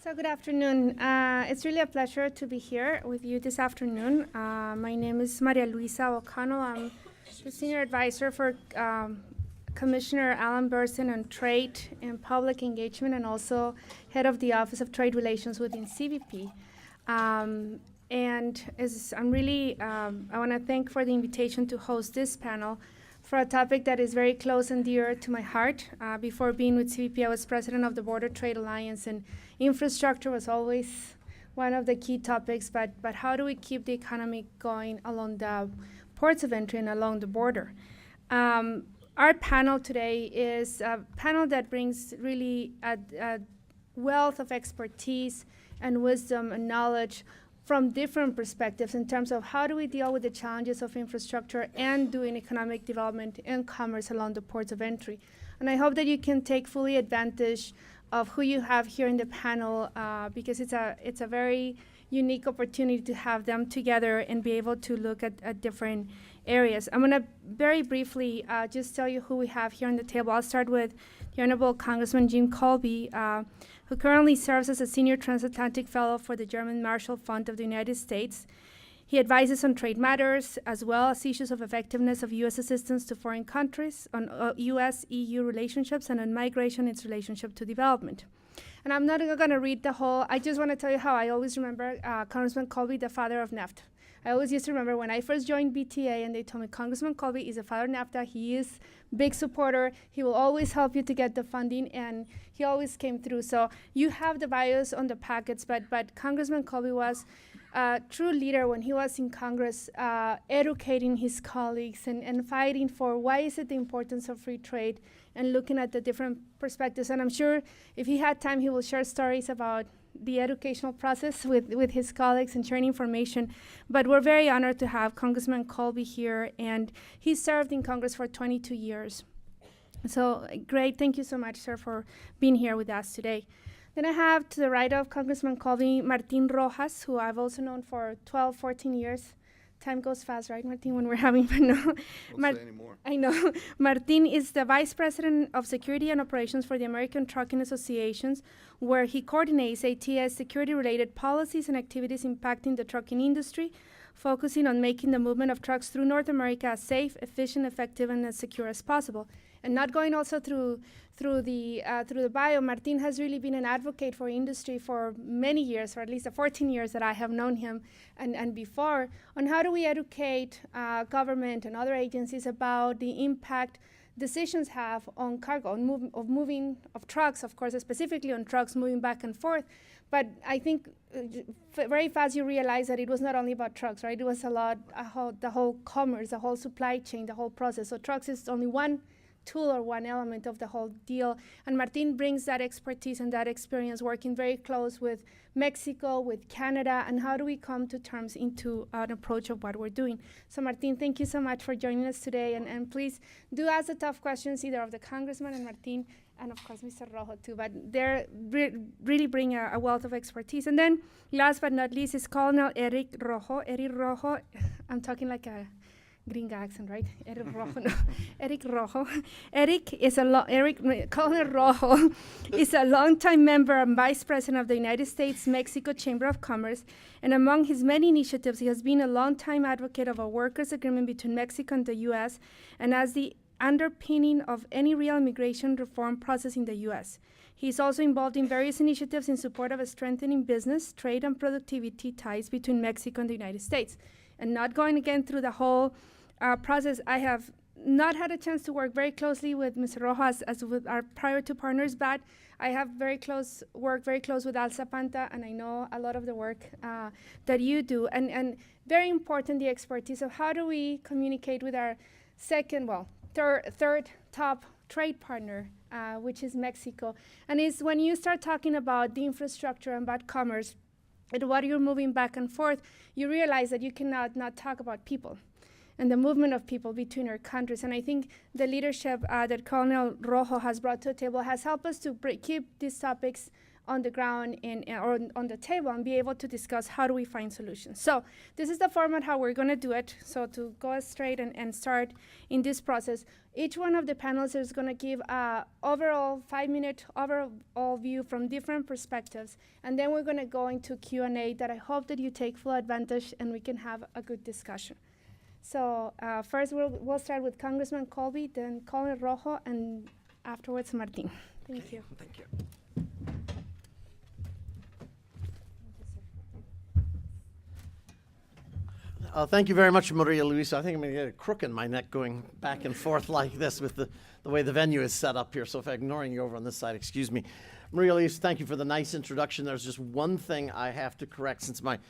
So good afternoon. It's really a pleasure to be here with you this afternoon. My name is Maria Luisa O'Connell. I'm the Senior Advisor for Commissioner Alan Burstyn on Trade and Public Engagement, and also Head of the Office of Trade Relations within CBP. I want to thank for the invitation to host this panel for a topic that is very close and dear to my heart. Before being with CBP, I was president of the Border Trade Alliance, and infrastructure was always one of the key topics, but how do we keep the economy going along the ports of entry and along the border? Our panel today is a panel that brings really a wealth of expertise and wisdom and knowledge from different perspectives in terms of how do we deal with the challenges of infrastructure and doing economic development and commerce along the ports of entry. And I hope that you can take fully advantage of who you have here in the panel because it's a very unique opportunity to have them together and be able to look at different areas. I'm going to very briefly just tell you who we have here on the table. I'll start with the Honorable Congressman Jim Colby, who currently serves as a Senior Transatlantic Fellow for the German Marshall Fund of the United States. He advises on trade matters, as well as issues of effectiveness of U.S. assistance to foreign countries, on U.S.-EU relationships, and on migration, its relationship to development. And I'm not going to read the whole, I just want to tell you how I always remember Congressman Colby, the father of NAFTA. I always used to remember when I first joined BTA and they told me Congressman Colby is the father of NAFTA. He is big supporter. He will always help you to get the funding, and he always came through. So you have the bios on the packets, but Congressman Colby was a true leader when he was in Congress, educating his colleagues and fighting for why is it the importance of free trade and looking at the different perspectives. And I'm sure if he had time, he will share stories about the educational process with his colleagues and sharing information. But we're very honored to have Congressman Colby here, and he served in Congress for 22 years. So great, thank you so much, sir, for being here with us today. Then I have to the right of Congressman Colby, Martin Rojas, who I've also known for 12, 14 years. Time goes fast, right, Martin, when we're having fun? No. Don't say anymore. I know. Martin is the Vice President of Security and Operations for the American Trucking Associations, where he coordinates ATS security-related policies and activities impacting the trucking industry, focusing on making the movement of trucks through North America as safe, efficient, effective, and as secure as possible. And not going also through the bio, Martin has really been an advocate for industry for many years, or at least the 14 years that I have known him and before, on how do we educate government and other agencies about the impact decisions have on cargo, on moving of trucks, of course, specifically on trucks moving back and forth. But I think very fast you realize that it was not only about trucks, right? It was the whole commerce, the whole supply chain, the whole process. So trucks is only one tool or one element of the whole deal. And Martin brings that expertise and that experience working very close with Mexico, with Canada, and how do we come to terms into an approach of what we're doing. So Martin, thank you so much for joining us today. And please do ask the tough questions either of the Congressman and Martin, and of course Mr. Rojo too, but they really bring a wealth of expertise. And then last but not least is Colonel Eric Rojo. Eric Rojo, I'm talking like a gringa accent, right? Eric Rojo. No. Eric Rojo. Colonel Rojo is a longtime member and vice president of the United States-Mexico Chamber of Commerce, and among his many initiatives, he has been a longtime advocate of a workers' agreement between Mexico and the U.S., and as the underpinning of any real immigration reform process in the U.S. He is also involved in various initiatives in support of a strengthening business, trade, and productivity ties between Mexico and the United States. And not going again through the whole process, I have not had a chance to work very closely with Mr. Rojas as with our prior two partners, but I have worked very close with Al Zapanta, and I know a lot of the work that you do. And very important, the expertise of how do we communicate with our third top trade partner, which is Mexico. And it's when you start talking about the infrastructure and about commerce, and what you're moving back and forth, you realize that you cannot not talk about people and the movement of people between our countries. And I think the leadership that Colonel Rojo has brought to the table has helped us to keep these topics on the ground or on the table and be able to discuss how do we find solutions. So this is the format how we're going to do it. So to go straight and start in this process, each one of the panels is going to give a overall 5-minute overall view from different perspectives, and then we're going to go into Q&A that I hope that you take full advantage and we can have a good discussion. So first we'll start with Congressman Colby, then Colin Rojo, and afterwards Martin. Thank you. Thank you. Thank you very much, Maria Luisa. I think I'm going to get a crook in my neck going back and forth like this with the way the venue is set up here. So if I'm ignoring you over on this side, excuse me. Maria Luisa, thank you for the nice introduction. There's just one thing I have to correct since my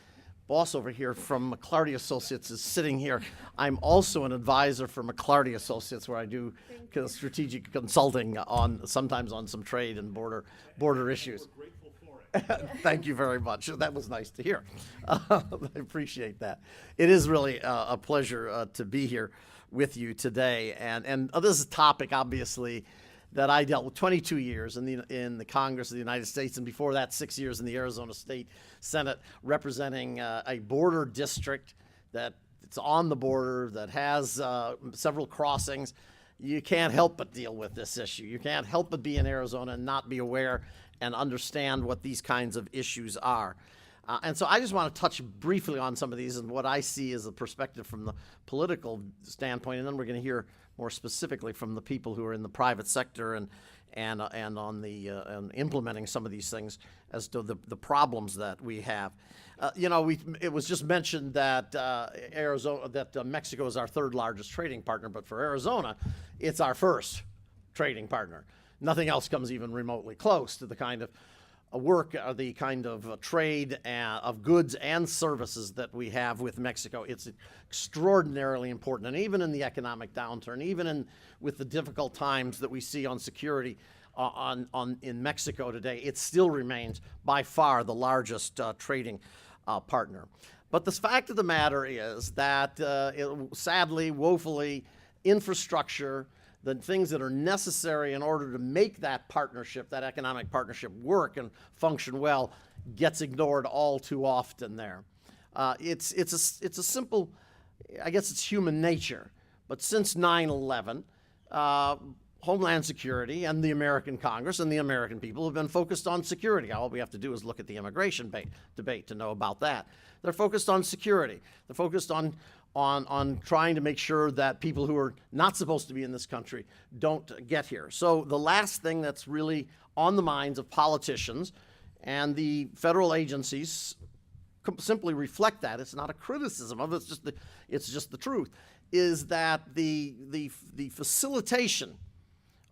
boss over here from McClarty Associates is sitting here. I'm also an advisor for McClarty Associates, where I do strategic consulting sometimes on some trade and border issues. We're grateful for it. Thank you very much. That was nice to hear. I appreciate that. It is really a pleasure to be here with you today. And this is a topic, obviously, that I dealt with 22 years in the Congress of the United States, and before that 6 years in the Arizona State Senate, representing a border district that it's on the border, that has several crossings. You can't help but deal with this issue. You can't help but be in Arizona and not be aware and understand what these kinds of issues are. And so I just want to touch briefly on some of these and what I see as a perspective from the political standpoint, and then we're going to hear more specifically from the people who are in the private sector and on the and implementing some of these things as to the problems that we have. It was just mentioned that Mexico is our third largest trading partner, but for Arizona, it's our first trading partner. Nothing else comes even remotely close to the kind of work, the kind of trade of goods and services that we have with Mexico. It's extraordinarily important, and even in the economic downturn, even with the difficult times that we see on security in Mexico today, it still remains by far the largest trading partner. But the fact of the matter is that sadly, woefully, infrastructure, the things that are necessary in order to make that partnership, that economic partnership, work and function well, gets ignored all too often there. It's a simple, I guess it's human nature, but since 9/11, Homeland Security and the American Congress and the American people have been focused on security. All we have to do is look at the immigration debate to know about that. They're focused on security. They're focused on trying to make sure that people who are not supposed to be in this country don't get here. So the last thing that's really on the minds of politicians and the federal agencies simply reflect that. It's not a criticism of it, it's just the truth, is that the facilitation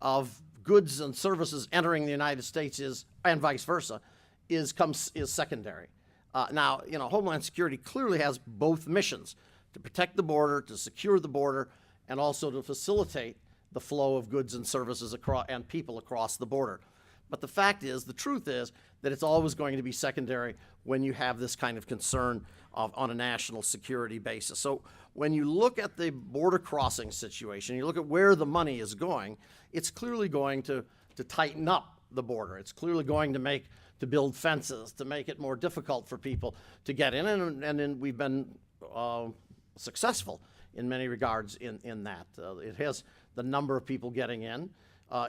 of goods and services entering the United States and vice versa is secondary. Now, Homeland Security clearly has both missions: to protect the border, to secure the border, and also to facilitate the flow of goods and services and people across the border. But the fact is, the truth is, that it's always going to be secondary when you have this kind of concern on a national security basis. So when you look at the border crossing situation, you look at where the money is going, it's clearly going to tighten up the border. It's clearly going to build fences, to make it more difficult for people to get in, and we've been successful in many regards in that. It has the number of people getting in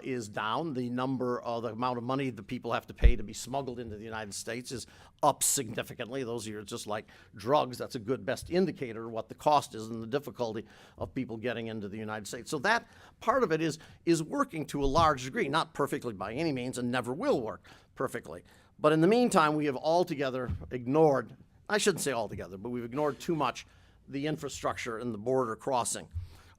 is down. The amount of money that people have to pay to be smuggled into the United States is up significantly. Those are just like drugs. That's a good best indicator of what the cost is and the difficulty of people getting into the United States. So that part of it is working to a large degree, not perfectly by any means, and never will work perfectly. But in the meantime, we have altogether ignored, I shouldn't say altogether, but we've ignored too much the infrastructure and the border crossing.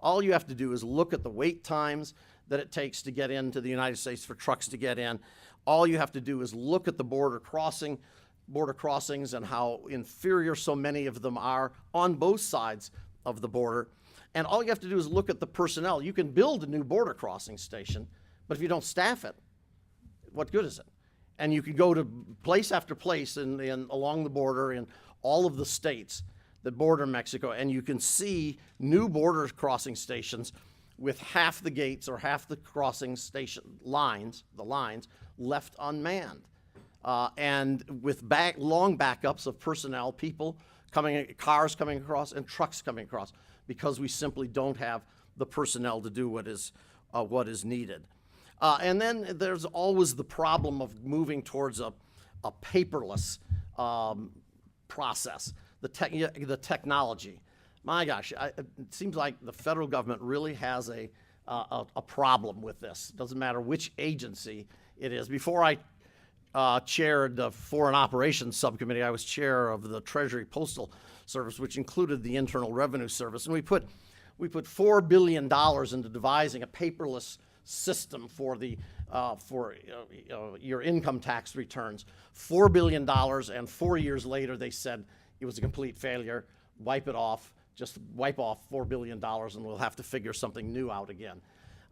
All you have to do is look at the wait times that it takes to get into the United States for trucks to get in. All you have to do is look at the border crossings and how inferior so many of them are on both sides of the border. And all you have to do is look at the personnel. You can build a new border crossing station, but if you don't staff it, what good is it? And you can go to place after place along the border in all of the states that border Mexico, and you can see new border crossing stations with half the gates or half the crossing station lines left unmanned. and with long backups of personnel, people cars coming across and trucks coming across, because we simply don't have the personnel to do what is needed. And then there's always the problem of moving towards a paperless process, the technology. My gosh, it seems like the federal government really has a problem with this. It doesn't matter which agency it is. Before I chaired the Foreign Operations Subcommittee, I was chair of the Treasury Postal Service, which included the Internal Revenue Service, and we put $4 billion into devising a paperless system for your income tax returns. $4 billion, and 4 years later they said it was a complete failure. Wipe it off. Just wipe off $4 billion, and we'll have to figure something new out again.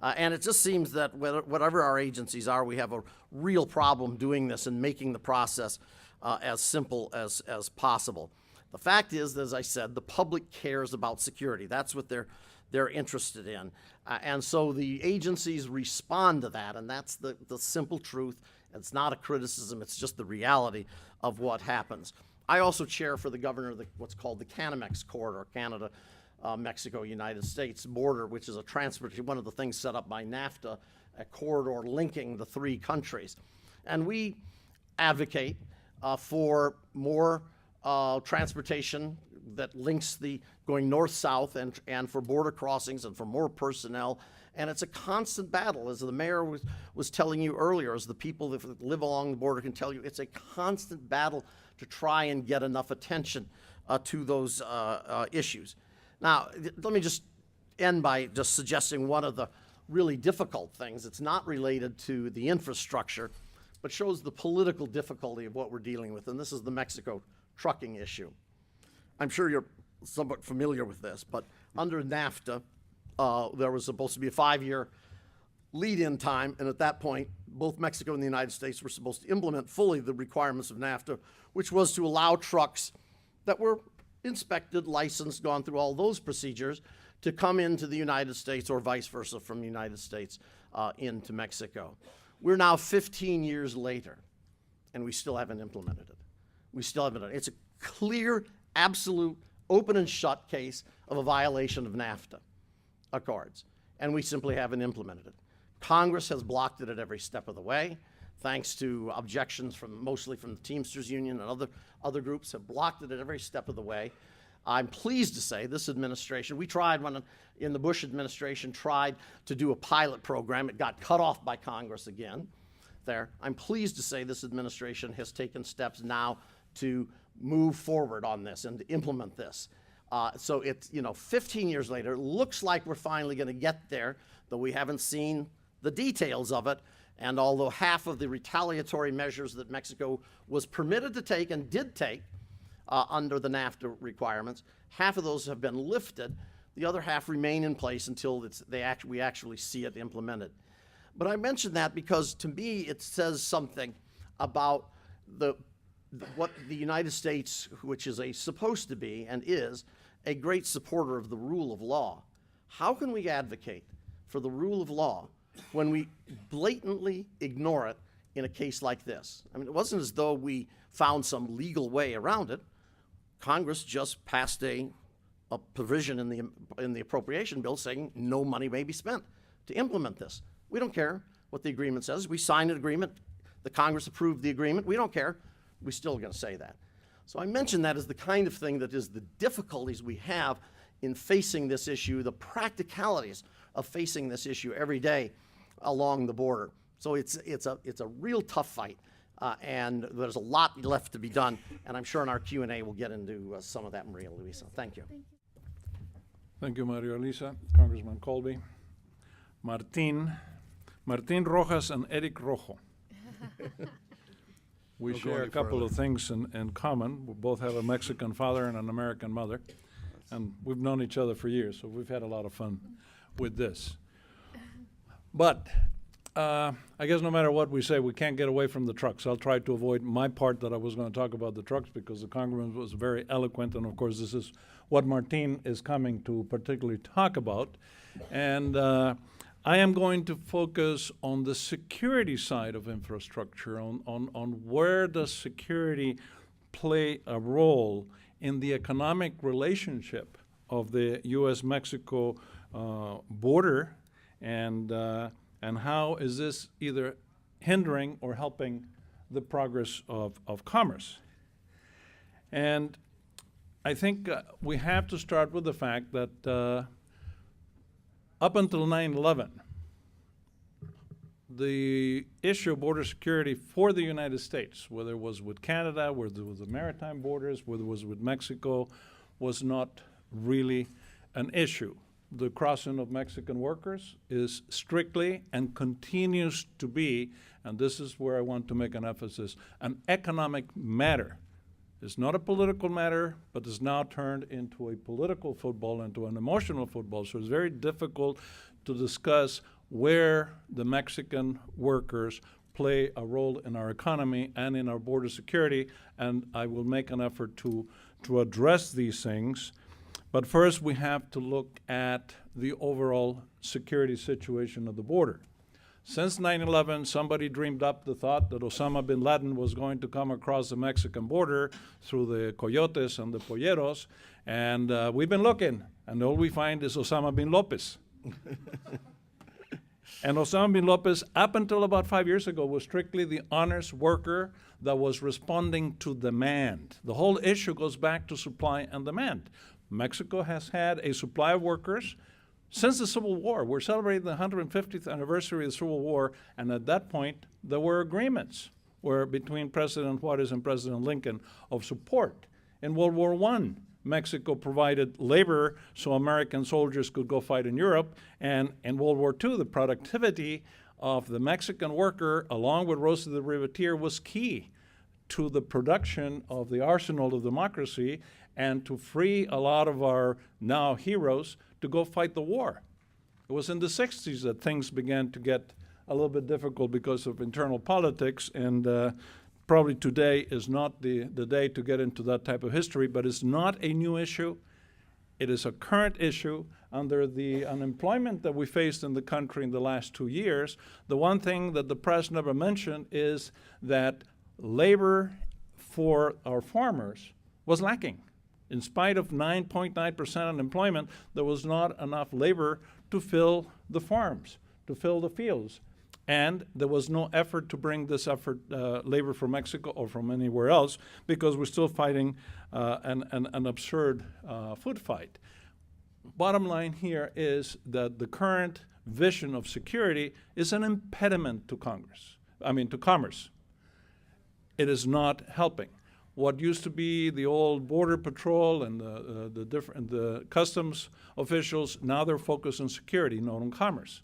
And it just seems that whatever our agencies are, we have a real problem doing this and making the process as simple as possible. The fact is, as I said, the public cares about security. That's what they're interested in. And so the agencies respond to that, and that's the simple truth. It's not a criticism, it's just the reality of what happens. I also chair for the governor of what's called the Canamex Corridor, Canada, Mexico, United States border, which is one of the things set up by NAFTA, a corridor linking the three countries. And we advocate for more transportation that links going north-south and for border crossings and for more personnel. And it's a constant battle, as the mayor was telling you earlier, as the people that live along the border can tell you, it's a constant battle to try and get enough attention to those issues. Now, let me just end by just suggesting one of the really difficult things. It's not related to the infrastructure, but shows the political difficulty of what we're dealing with, and this is the Mexico trucking issue. I'm sure you're somewhat familiar with this, but under NAFTA, there was supposed to be a 5-year lead-in time, and at that point, both Mexico and the United States were supposed to implement fully the requirements of NAFTA, which was to allow trucks that were inspected, licensed, gone through all those procedures to come into the United States or vice versa from the United States into Mexico. We're now 15 years later, and we still haven't implemented it. We still haven't done it. It's a clear, absolute, open and shut case of a violation of NAFTA accords, and we simply haven't implemented it. Congress has blocked it at every step of the way, thanks to objections mostly from the Teamsters Union and other groups have blocked it at every step of the way. I'm pleased to say this administration, we tried in the Bush administration, tried to do a pilot program. It got cut off by Congress again there. I'm pleased to say this administration has taken steps now to move forward on this and to implement this. So it's, 15 years later, it looks like we're finally going to get there, though we haven't seen the details of it. And although half of the retaliatory measures that Mexico was permitted to take and did take under the NAFTA requirements, half of those have been lifted. The other half remain in place until we actually see it implemented. But I mention that because, to me, it says something about what the United States, which is supposed to be and is a great supporter of the rule of law. How can we advocate for the rule of law when we blatantly ignore it in a case like this? I mean, it wasn't as though we found some legal way around it. Congress just passed a provision in the appropriation bill saying no money may be spent to implement this. We don't care what the agreement says. We signed an agreement. The Congress approved the agreement. We don't care. We're still going to say that. So I mention that as the kind of thing that is the difficulties we have in facing this issue, the practicalities of facing this issue every day along the border. So it's a real tough fight, and there's a lot left to be done. And I'm sure in our Q&A we'll get into some of that, Maria Luisa. Thank you. Thank you, Maria Luisa. Congressman Colby. Martin Rojas and Eric Rojo. We share a couple of things in common. We both have a Mexican father and an American mother, and we've known each other for years, so we've had a lot of fun with this. But I guess no matter what we say, we can't get away from the trucks. I'll try to avoid my part that I was going to talk about the trucks because the Congressman was very eloquent, and of course this is what Martin is coming to particularly talk about. And I am going to focus on the security side of infrastructure, on where does security play a role in the economic relationship of the U.S.-Mexico border, and how is this either hindering or helping the progress of commerce. And I think we have to start with the fact that up until 9/11, the issue of border security for the United States, whether it was with Canada, whether it was the maritime borders, whether it was with Mexico, was not really an issue. The crossing of Mexican workers is strictly and continues to be, and this is where I want to make an emphasis, an economic matter. It's not a political matter, but it's now turned into a political football, into an emotional football. So it's very difficult to discuss where the Mexican workers play a role in our economy and in our border security, and I will make an effort to address these things. But first, we have to look at the overall security situation of the border. Since 9/11, somebody dreamed up the thought that Osama bin Laden was going to come across the Mexican border through the coyotes and the polleros, and we've been looking, and all we find is Osama bin Lopez. And Osama bin Lopez, up until about 5 years ago, was strictly the honest worker that was responding to demand. The whole issue goes back to supply and demand. Mexico has had a supply of workers since the Civil War. We're celebrating the 150th anniversary of the Civil War, and at that point, there were agreements between President Juarez and President Lincoln of support. In World War I, Mexico provided labor so American soldiers could go fight in Europe, and in World War II, the productivity of the Mexican worker, along with Rosa de Riveter, was key to the production of the arsenal of democracy and to free a lot of our now heroes to go fight the war. It was in the 60s that things began to get a little bit difficult because of internal politics, and probably today is not the day to get into that type of history, but it's not a new issue. It is a current issue. Under the unemployment that we faced in the country in the last 2 years, the one thing that the press never mentioned is that labor for our farmers was lacking. In spite of 9.9% unemployment, there was not enough labor to fill the farms, to fill the fields. And there was no effort to bring this labor from Mexico or from anywhere else, because we're still fighting an absurd food fight. Bottom line here is that the current vision of security is an impediment to commerce. It is not helping. What used to be the old border patrol and the customs officials, now they're focused on security, not on commerce,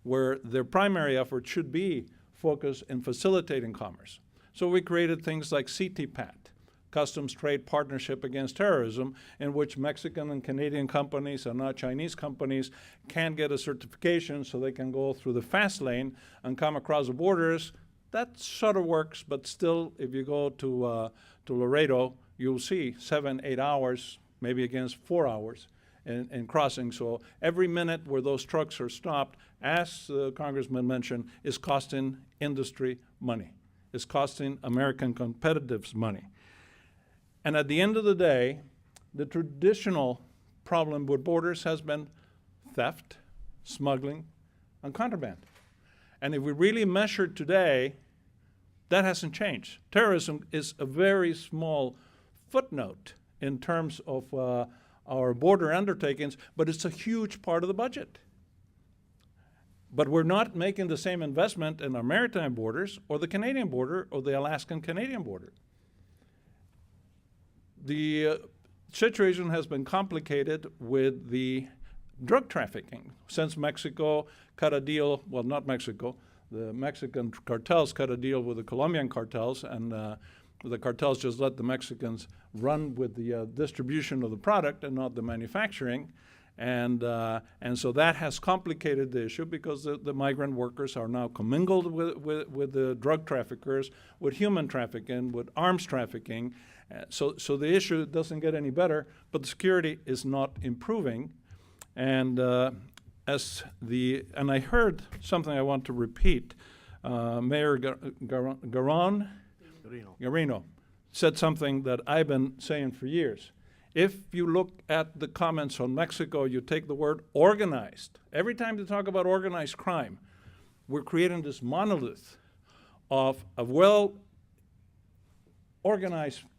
where their primary effort should be focused in facilitating commerce. So we created things like CTPAT, Customs Trade Partnership Against Terrorism, in which Mexican and Canadian companies and not Chinese companies can get a certification so they can go through the fast lane and come across the borders. That sort of works, but still, if you go to Laredo, you'll see 7-8 hours, maybe against 4 hours in crossing. So every minute where those trucks are stopped, as the Congressman mentioned, is costing industry money. It's costing American competitives money. And at the end of the day, the traditional problem with borders has been theft, smuggling, and contraband. And if we really measure today, that hasn't changed. Terrorism is a very small footnote in terms of our border undertakings, but it's a huge part of the budget. But we're not making the same investment in our maritime borders or the Canadian border or the Alaskan-Canadian border. The situation has been complicated with the drug trafficking. Since Mexico cut a deal, well, not Mexico, the Mexican cartels cut a deal with the Colombian cartels, and the cartels just let the Mexicans run with the distribution of the product and not the manufacturing. And so that has complicated the issue, because the migrant workers are now commingled with the drug traffickers, with human trafficking, with arms trafficking. So the issue doesn't get any better, but the security is not improving. And and I heard something I want to repeat. Mayor Garino said something that I've been saying for years. If you look at the comments on Mexico, you take the word organized. Every time you talk about organized crime, we're creating this monolith of well-organized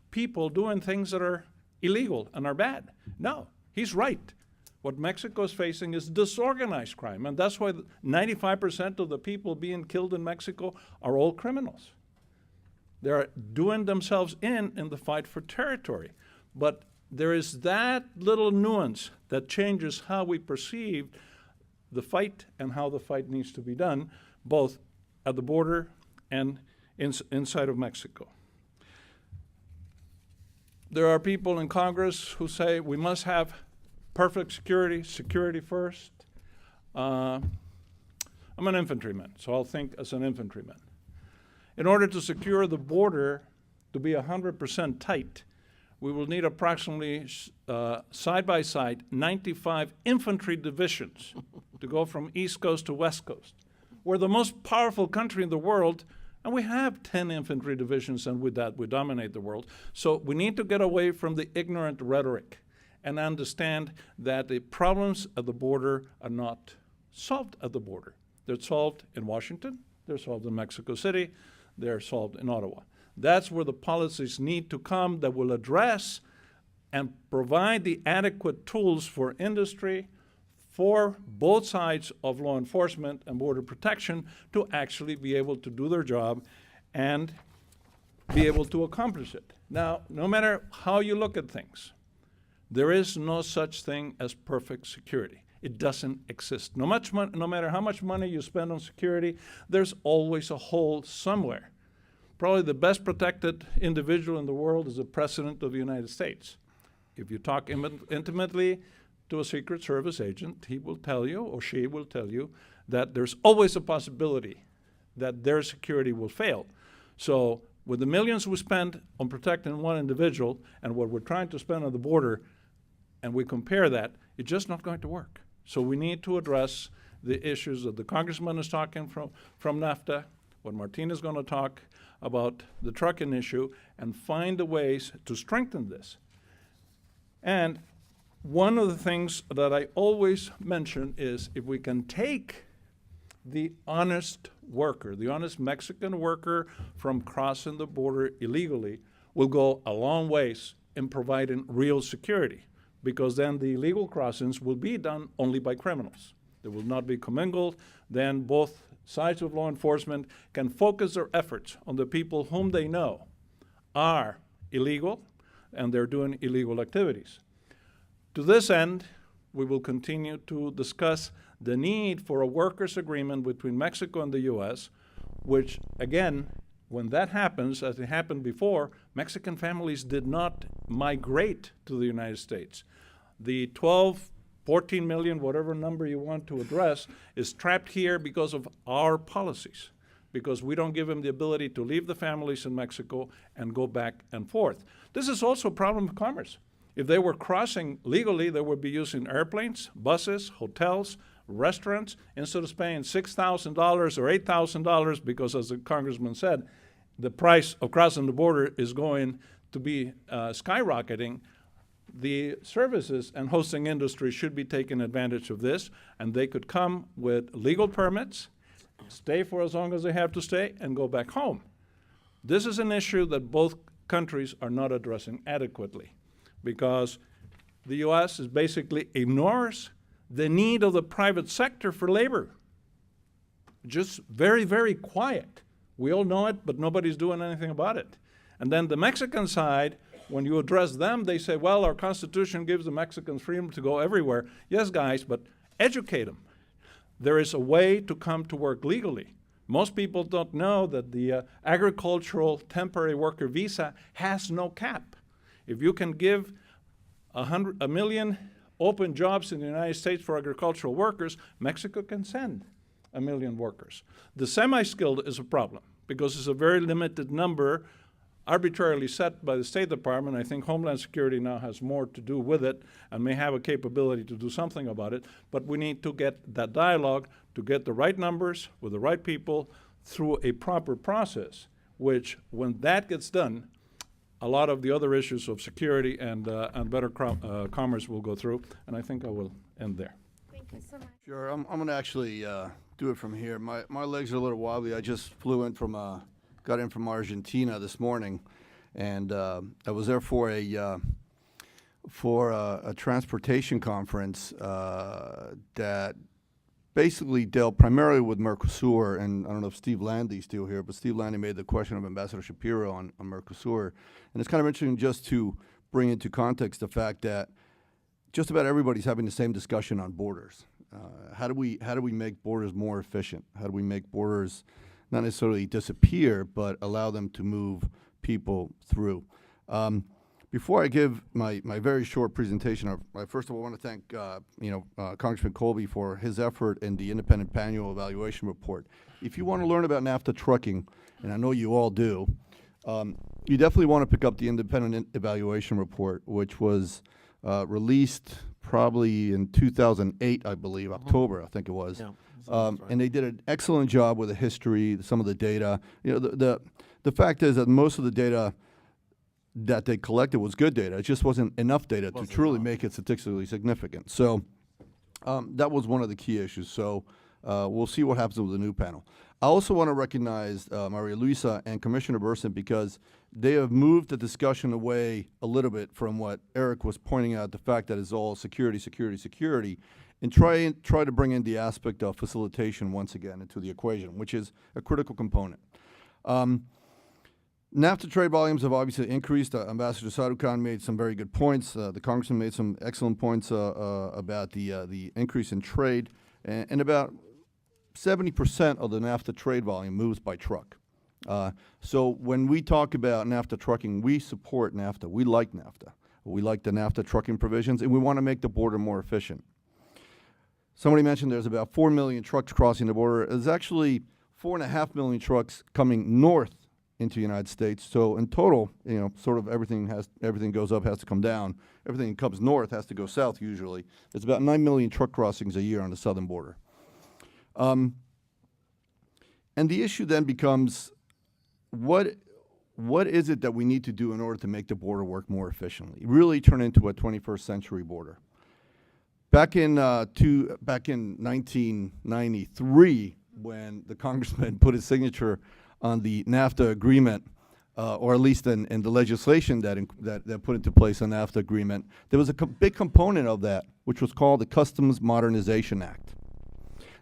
people doing things that are illegal and are bad. No, he's right. What Mexico is facing is disorganized crime, and that's why 95% of the people being killed in Mexico are all criminals. They're doing themselves in the fight for territory. But there is that little nuance that changes how we perceive the fight and how the fight needs to be done, both at the border and inside of Mexico. There are people in Congress who say we must have perfect security, security first. I'm an infantryman, so I'll think as an infantryman. In order to secure the border to be 100% tight, we will need approximately, side by side, 95 infantry divisions to go from East Coast to West Coast. We're the most powerful country in the world, and we have 10 infantry divisions, and with that, we dominate the world. So we need to get away from the ignorant rhetoric and understand that the problems at the border are not solved at the border. They're solved in Washington, they're solved in Mexico City, they're solved in Ottawa. That's where the policies need to come that will address and provide the adequate tools for industry, for both sides of law enforcement and border protection to actually be able to do their job and be able to accomplish it. Now, no matter how you look at things, there is no such thing as perfect security. It doesn't exist. No matter how much money you spend on security, there's always a hole somewhere. Probably the best protected individual in the world is the President of the United States. If you talk intimately to a Secret Service agent, he will tell you, or she will tell you, that there's always a possibility that their security will fail. So with the millions we spend on protecting one individual and what we're trying to spend on the border, and we compare that, it's just not going to work. So we need to address the issues that the congressman is talking from NAFTA, what Martin is going to talk about the trucking issue, and find the ways to strengthen this. And one of the things that I always mention is if we can take the honest worker, the honest Mexican worker from crossing the border illegally, will go a long ways in providing real security, because then the illegal crossings will be done only by criminals. They will not be commingled. Then both sides of law enforcement can focus their efforts on the people whom they know are illegal and they're doing illegal activities. To this end, we will continue to discuss the need for a workers' agreement between Mexico and the U.S., which, again, when that happens, as it happened before, Mexican families did not migrate to the United States. The 14 million, whatever number you want to address, is trapped here because of our policies, because we don't give them the ability to leave the families in Mexico and go back and forth. This is also a problem of commerce. If they were crossing legally, they would be using airplanes, buses, hotels, restaurants, instead of paying $6,000 or $8,000, because as the congressman said, the price of crossing the border is going to be skyrocketing. The services and hosting industry should be taking advantage of this, and they could come with legal permits, stay for as long as they have to stay, and go back home. This is an issue that both countries are not addressing adequately, because the U.S. is basically ignores the need of the private sector for labor. Just very, very quiet. We all know it, but nobody's doing anything about it. And then the Mexican side, when you address them, they say, well, our Constitution gives the Mexicans freedom to go everywhere. Yes, guys, but educate them. There is a way to come to work legally. Most people don't know that the agricultural temporary worker visa has no cap. If you can give 1 million open jobs in the United States for agricultural workers, Mexico can send 1 million workers. The semi-skilled is a problem because it's a very limited number arbitrarily set by the State Department. I think Homeland Security now has more to do with it and may have a capability to do something about it, but we need to get that dialogue to get the right numbers with the right people through a proper process, which when that gets done, a lot of the other issues of security and better commerce will go through, and I think I will end there. Thank you so much. Sure, I'm going to actually do it from here. My legs are a little wobbly. I just flew in from, got in from Argentina this morning, and I was there for a transportation conference that basically dealt primarily with Mercosur, and I don't know if Steve Landy's still here, but Steve Landy made the question of Ambassador Shapiro on Mercosur. And it's kind of interesting just to bring into context the fact that just about everybody's having the same discussion on borders. How do we make borders more efficient? How do we make borders not necessarily disappear, but allow them to move people through? Before I give my very short presentation, I first of all want to thank Congressman Colby for his effort in the independent annual evaluation report. If you want to learn about NAFTA trucking, and I know you all do, you definitely want to pick up the independent evaluation report, which was released probably in 2008, I believe, October, I think it was. Yeah, sounds right. And they did an excellent job with the history, some of the data. You know, the fact is that most of the data that they collected was good data. It just wasn't enough data to truly make it statistically significant. So that was one of the key issues. So we'll see what happens with the new panel. I also want to recognize Maria Luisa and Commissioner Burson because they have moved the discussion away a little bit from what Eric was pointing out, the fact that it's all security, security, security, and try to bring in the aspect of facilitation once again into the equation, which is a critical component. NAFTA trade volumes have obviously increased. Ambassador Sarukan made some very good points. The Congressman made some excellent points about the increase in trade, and about 70% of the NAFTA trade volume moves by truck. So when we talk about NAFTA trucking, we support NAFTA. We like NAFTA. We like the NAFTA trucking provisions, and we want to make the border more efficient. Somebody mentioned there's about 4 million trucks crossing the border. There's actually 4.5 million trucks coming north into the United States. So in total, you know, sort of everything goes up, has to come down. Everything that comes north has to go south usually. There's about 9 million truck crossings a year on the southern border. And the issue then becomes, what is it that we need to do in order to make the border work more efficiently? Really turn into a 21st century border. Back in 1993, when the congressman put his signature on the NAFTA agreement, or at least in the legislation that put into place a NAFTA agreement, there was a big component of that, which was called the Customs Modernization Act.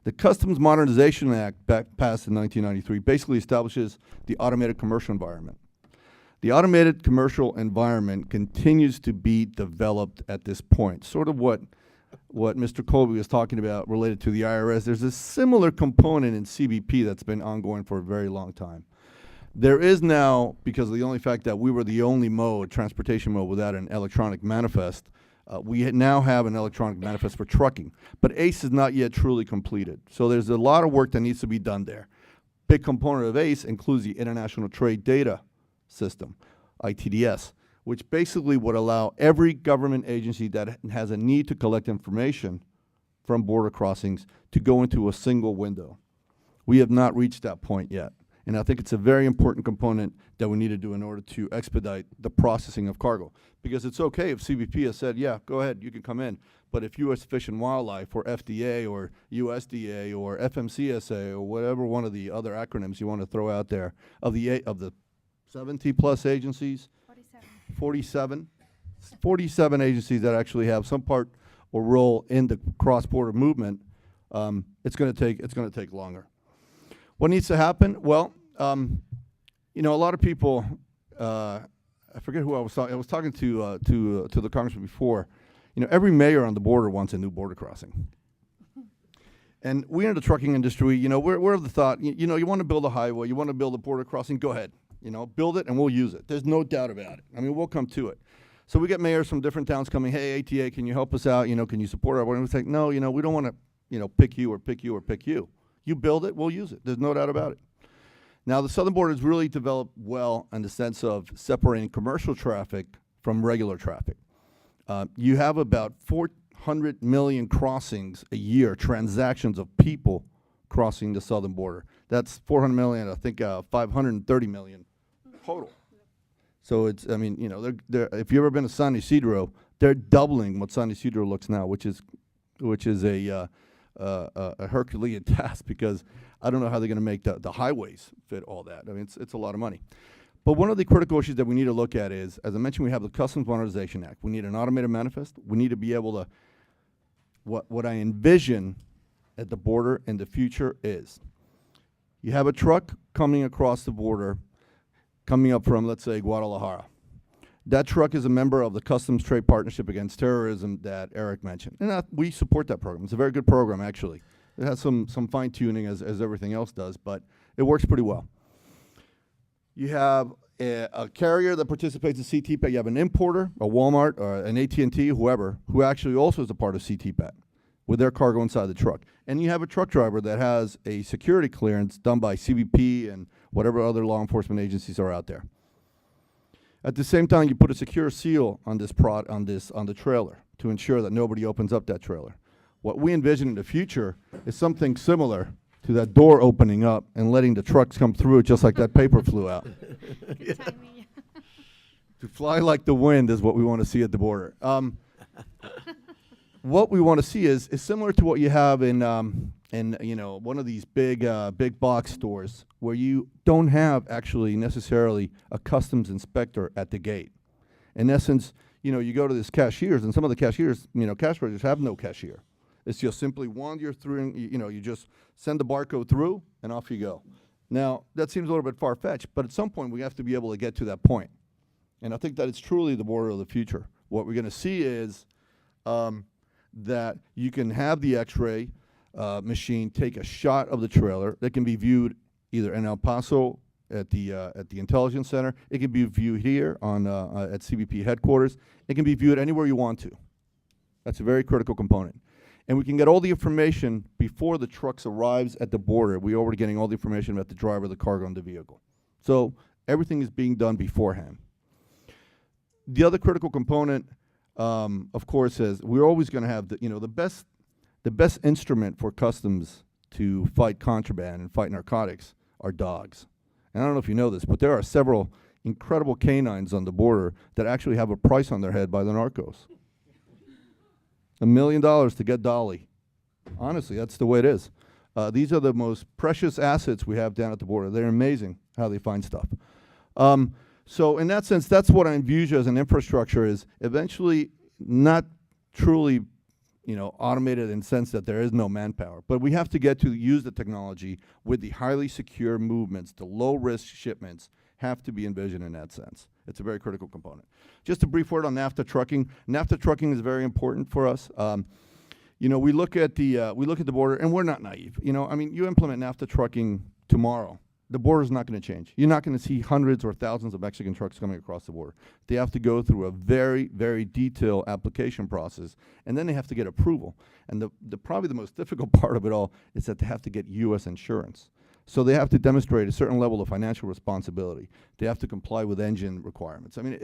The Customs Modernization Act, passed in 1993, basically establishes the automated commercial environment. The automated commercial environment continues to be developed at this point, sort of what Mr. Colby was talking about related to the IRS. There's a similar component in CBP that's been ongoing for a very long time. There is now, because of the only fact that we were the only transportation mode without an electronic manifest, we now have an electronic manifest for trucking. But ACE is not yet truly completed. So there's a lot of work that needs to be done there. Big component of ACE includes the International Trade Data System, ITDS, which basically would allow every government agency that has a need to collect information from border crossings to go into a single window. We have not reached that point yet. And I think it's a very important component that we need to do in order to expedite the processing of cargo. Because it's okay if CBP has said, yeah, go ahead, you can come in. But if U.S. Fish and Wildlife or FDA or USDA or FMCSA or whatever one of the other acronyms you want to throw out there, of the 70-plus agencies, 47 agencies that actually have some part or role in the cross-border movement, it's going to take longer. What needs to happen? Well, you know, a lot of people. I forget who I was talking. I was talking to the congressman before. You know, every mayor on the border wants a new border crossing. And we in the trucking industry, you know, we're of the thought, you know, you want to build a highway, you want to build a border crossing, go ahead. You know, build it and we'll use it. There's no doubt about it. I mean, we'll come to it. So we get mayors from different towns coming, hey, ATA, can you help us out? You know, can you support our work? And we say, no, you know, we don't want to, you know, pick you or pick you or pick you. You build it, we'll use it. There's no doubt about it. Now, the southern border has really developed well in the sense of separating commercial traffic from regular traffic. You have about 400 million crossings a year, transactions of people crossing the southern border. That's 400 million, I think 530 million total. So it's, I mean, you know, if you've ever been to San Isidro, they're doubling what San Isidro looks now, which is a Herculean task, because I don't know how they're going to make the highways fit all that. I mean, it's a lot of money. But one of the critical issues that we need to look at is, as I mentioned, we have the Customs Modernization Act. We need an automated manifest. We need to be able to, what I envision at the border in the future is, you have a truck coming across the border, coming up from, let's say, Guadalajara. That truck is a member of the Customs Trade Partnership Against Terrorism that Eric mentioned. And we support that program. It's a very good program, actually. It has some fine-tuning, as everything else does, but it works pretty well. You have a carrier that participates in CTPAT. You have an importer, a Walmart, or an AT&T, whoever, who actually also is a part of CTPAT with their cargo inside the truck. And you have a truck driver that has a security clearance done by CBP and whatever other law enforcement agencies are out there. At the same time, you put a secure seal on the trailer to ensure that nobody opens up that trailer. What we envision in the future is something similar to that door opening up and letting the trucks come through just like that paper flew out. Good timing. To fly like the wind is what we want to see at the border. What we want to see is similar to what you have in you know, one of these big box stores where you don't have actually necessarily a customs inspector at the gate. In essence, you know, you go to this cashiers, and some of the cashiers, you know, cash registers have no cashier. It's just simply wander through, you know, you just send the barcode through and off you go. Now, that seems a little bit far-fetched, but at some point we have to be able to get to that point. And I think that it's truly the border of the future. What we're going to see is that you can have the X-ray machine take a shot of the trailer that can be viewed either in El Paso at the Intelligence Center. It can be viewed here on at CBP headquarters. It can be viewed anywhere you want to. That's a very critical component. And we can get all the information before the trucks arrives at the border. We're already getting all the information about the driver, the cargo, and the vehicle. So everything is being done beforehand. The other critical component, of course, is we're always going to have the best instrument for customs to fight contraband and fight narcotics are dogs. And I don't know if you know this, but there are several incredible canines on the border that actually have a price on their head by the narcos. $1 million to get Dolly. Honestly, that's the way it is. These are the most precious assets we have down at the border. They're amazing how they find stuff. So in that sense, that's what I envision as an infrastructure is eventually not truly, you know, automated in the sense that there is no manpower. But we have to get to use the technology with the highly secure movements. The low-risk shipments have to be envisioned in that sense. It's a very critical component. Just a brief word on NAFTA trucking. NAFTA trucking is very important for us. You know, we look at the border, and we're not naive. You know, I mean, you implement NAFTA trucking tomorrow, the border is not going to change. You're not going to see hundreds or thousands of Mexican trucks coming across the border. They have to go through a very, very detailed application process, and then they have to get approval. And probably the most difficult part of it all is that they have to get U.S. insurance. So they have to demonstrate a certain level of financial responsibility. They have to comply with engine requirements. I mean,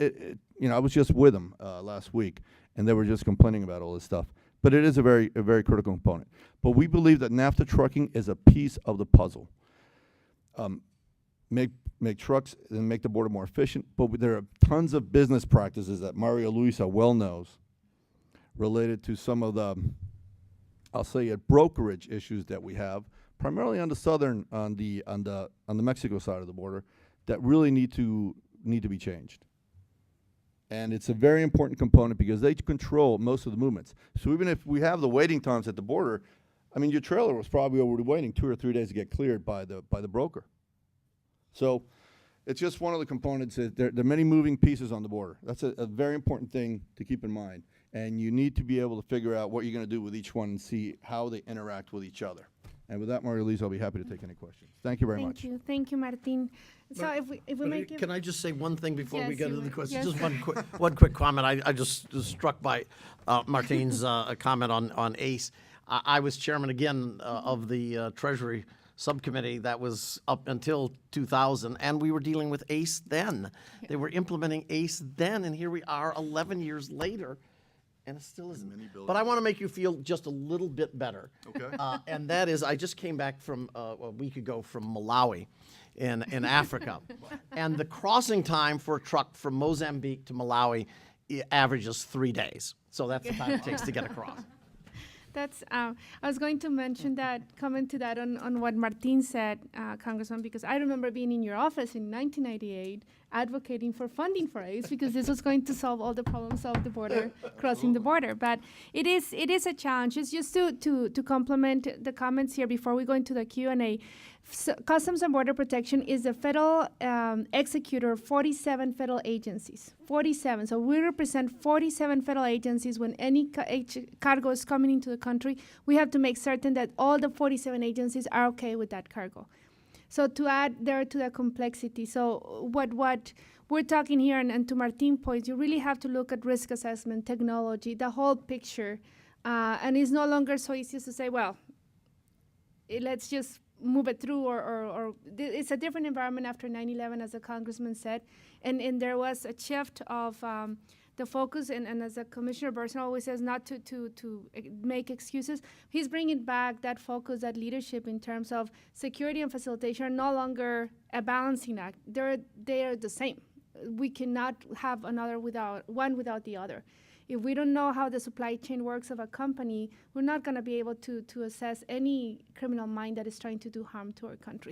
you know, I was just with them last week, and they were just complaining about all this stuff. But it is a very critical component. But we believe that NAFTA trucking is a piece of the puzzle. Make trucks and make the border more efficient, but there are tons of business practices that Mario Luisa well knows related to some of the, I'll say brokerage issues that we have, primarily on the Mexico side of the border, that really need to be changed. And it's a very important component because they control most of the movements. So even if we have the waiting times at the border, I mean, your trailer was probably already waiting 2 or 3 days to get cleared by the broker. So it's just one of the components. There are many moving pieces on the border. That's a very important thing to keep in mind. And you need to be able to figure out what you're going to do with each one and see how they interact with each other. And with that, Maria Luisa, I'll be happy to take any questions. Thank you very much. Thank you, Martin. So if we make Can I just say one thing before we Yes, get you into the may. questions? Yes. Just one quick comment. I just was struck by Martin's comment on ACE. I was chairman again of the Treasury subcommittee that was up until 2000, and we were dealing with ACE then. They were implementing ACE then, and here we are 11 years later, and it still isn't. But I want to make you feel just a little bit better. Okay. And that is, I just came back from, a week ago from Malawi in Africa. And the crossing time for a truck from Mozambique to Malawi averages 3 days. So that's the time it takes to get across. That's, I was going to mention that, comment to that on what Martin said, Congressman, because I remember being in your office in 1998 advocating for funding for ACE because this was going to solve all the problems of the border, crossing the border. But it is a challenge. It's just to complement the comments here before we go into the Q&A. So Customs and Border Protection is the federal executor of 47 federal agencies. 47. So we represent 47 federal agencies. When any cargo is coming into the country, we have to make certain that all the 47 agencies are okay with that cargo. So to add there to the complexity, so what we're talking here, and to Martin's point, you really have to look at risk assessment, technology, the whole picture. And it's no longer so easy to say, well, let's just move it through, or it's a different environment after 9/11, as the congressman said, and there was a shift of the focus, and as the Commissioner Burson always says, not to make excuses. He's bringing back that focus, that leadership in terms of security and facilitation are no longer a balancing act. They are the same. We cannot have one without the other. If we don't know how the supply chain works of a company, we're not going to be able to assess any criminal mind that is trying to do harm to our country.